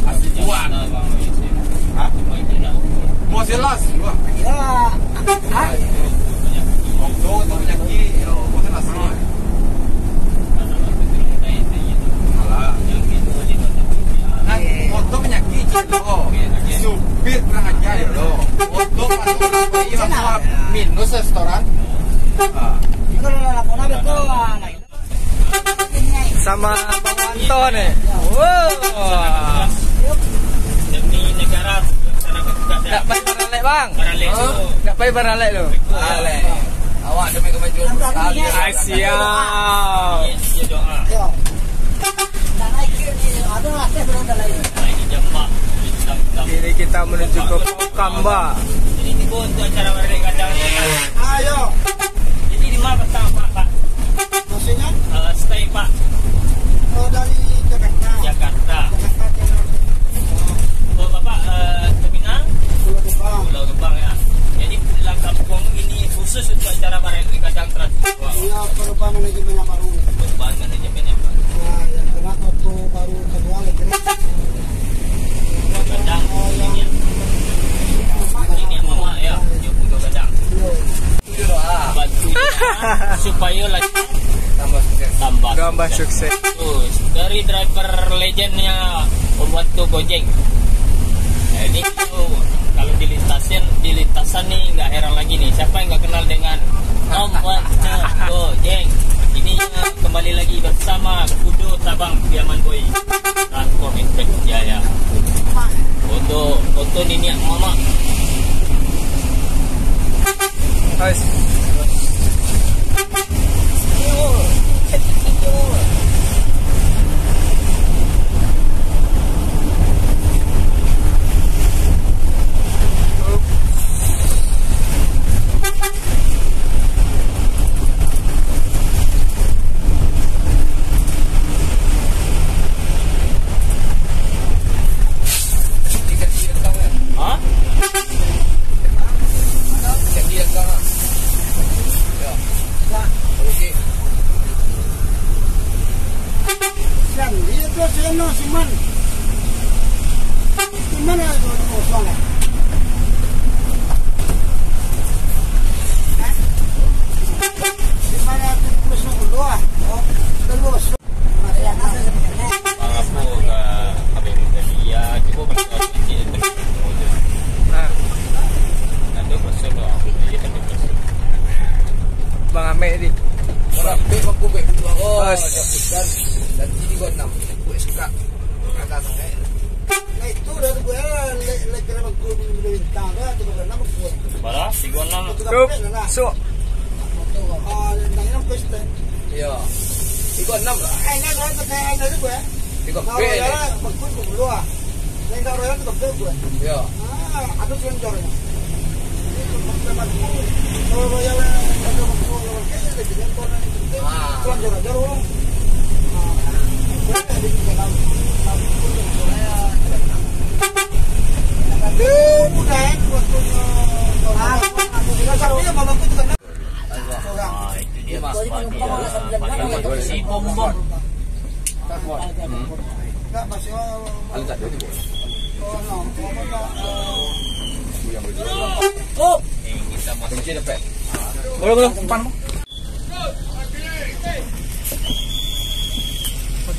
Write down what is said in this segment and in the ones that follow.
Buat. Mau jelas, Pak. Ya. Waktu itu penyakit, mau jelas. Nah, waktu penyakit loh. Supir rahasia loh. Waktu pas minus restoran. Sama Bang Anton nih. Wow. Demi negara Enggak payah baralek, Bang. baralek tu. Enggak payah baralek lu. Ale. Awak demi kemajuan sekali. Siap. Dia doa. Ini jemaah bintang-bintang. Kini kita menuju ke Kamba. Ini tiba untuk acara baralek kadang. Ayo. Jadi di mana pertama Pak? Maksudnya? Stay Pak Oh, dari Jakarta. Jakarta. Oh Bapak terminal Pulau Gebang. Pulau Gebang ya. Jadi dalam kampung ini khusus untuk acara baralek kadang Transjawa. Iya, perubahan manajemen yang baru. Perubahan manajemennya Pak. Nah, yang kena waktu baru kedua lagi. Kadang ini mama ya, dia punya kadang. Bantu dia, supaya lagi tambah sukses. Terus dari driver legendnya Om Wanto Gojek. Nah, ini tuh, kalau di lintasan nih nggak heran lagi nih. Siapa yang nggak kenal dengan Om Wanto Gojek? Ini kembali lagi bersama Kudo Tabang Piaman Boy Transport Impact Jaya. Foto nini mama. Guys. Hah? Yang itu seno siman. Gimana itu kosong ya? Gimana itu kosong dua? Oh, terus. Aku ke KBRI tadi ya, cuba bersoal itu. Nah, Nanti bersoal doang, jadi kan bersoal. Bang Ame ini. Orang B mampu B. Oh, Bos. dan jadi gua 6. Gue suka kata saya. Nah itu dari gue lagi kalau gue bintang kan itu gue nama gue. Berapa? 36. Tup. So, Yang gue sudah. Iya. Iku 6 lah. Enggak ada kayak ada gue. Iku Nah, B. ya, maksud gue dua. Yang tak royal itu gue. Iya. Ada yang jornya. Kalau royal ada maksud kayak ada jadi koran. Koran jorong. Ah, itu dia Mas Fadi ya. Fadi si bom-bom. oh, Kita masuk Kunci depan. boleh depan.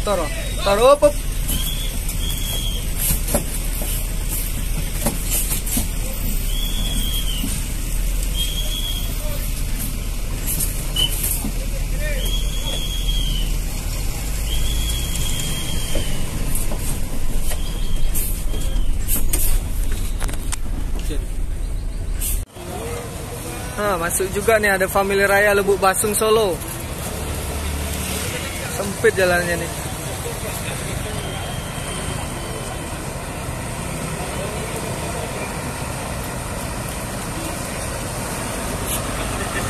Taruh, taruh apa? Nah, masuk juga nih, ada Family Raya Lubuk Basung Solo. Sempit jalannya nih.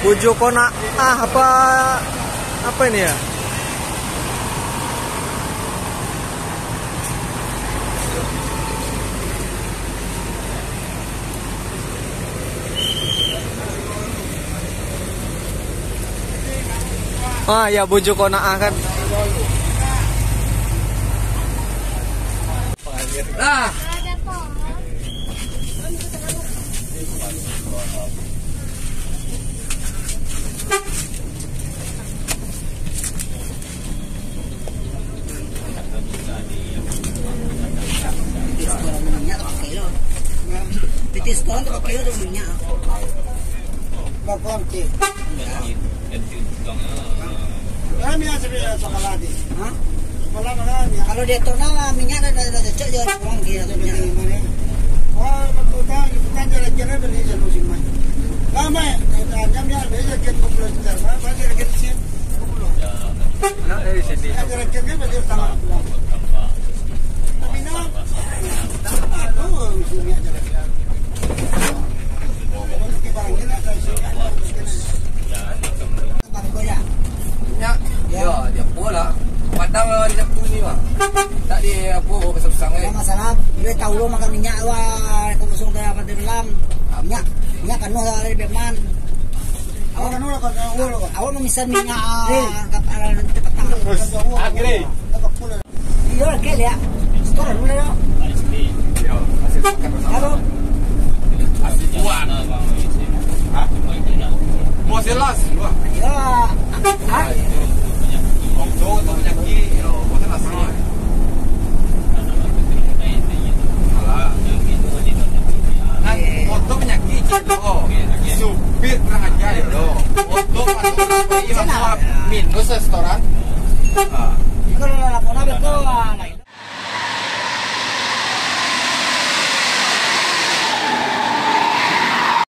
Bojokona apa ini ya? Ah ya, Bojokona kan. Lah. Pitis ko lang kilo do minyak. Bakon ki. Kami aja bila sokaladi. Ha? Malam-malam ya. Kalau dia tona minyak ada cek je kurang kira tu minyak mana. Oh, betul bukan jalan-jalan dari jalur simai. Lama jamnya beja ket kumpul sebentar. Bagi ket sip. Kumpul. Nak dari sini. Jalan ket ke bagi tangan. Minyak. Oh, minyak jalan. Minyak. Ya, dia pula. Padang di dapur ni mah. Tak dia apa besar-besar Tak masalah. Dia tahu lo makan minyak wah. Kau busuk dah pada dalam. Minyak kan lah dari Berman. Awak kan lah kan awak memisah minyak. Nanti petang. Agri. Iya, ke dia. Sekarang dulu ya. Ya, masih makan bersama. Halo. Asyik buat. Hah? Mau jelas gua. Ya. Ah. Waktu atau penyakit, mau jelas semua. Salah. Waktu penyakit, supir kurang ajar ya loh. Waktu masuk minus restoran. Kalau laporan itu